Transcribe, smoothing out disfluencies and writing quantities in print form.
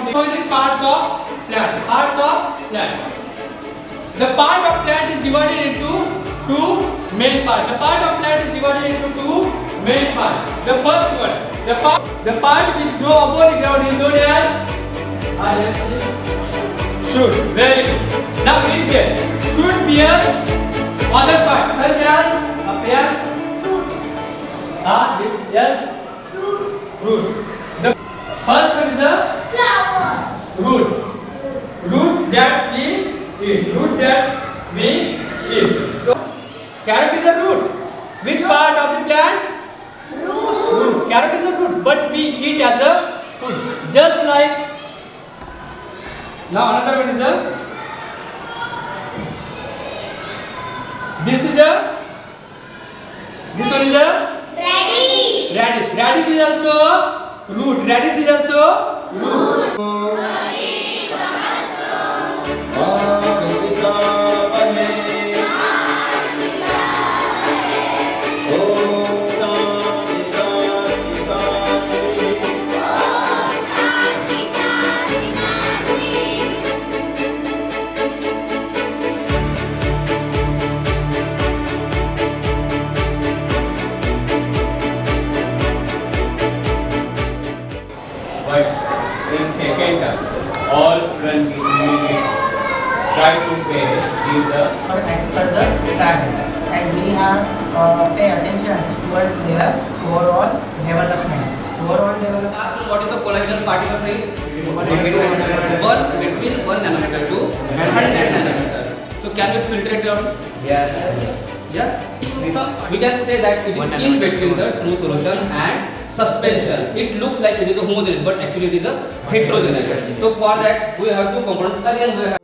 from these parts of plant. Parts of plant. The part of plant is divided into two main parts. The part of plant is divided into two main parts. The first one, the part which grow above the ground is known as shoot. Very good. Now read this. Shoot bears other parts such as pears. Yes. Fruit. The first one is the flower. Root. Root that we eat. Root that we eat. So, carrot is a root. Which part of the plant? Root. Carrot is a root, but we eat as a food. Just like now another one is a. This one is a Radish. radish. Radish is also root. Radish is also root. But in second term, all students will try to pay the as per the parents, and we have pay attention towards their overall development. Ask what is the colloidal particle size? Between 1 nanometer to 100 nanometer. So can we filter it out? Yes. So we can say that it is in between the true solution and suspension. It looks like it is a homogeneous, but actually it is a heterogeneous. So for that we have two components. Again we have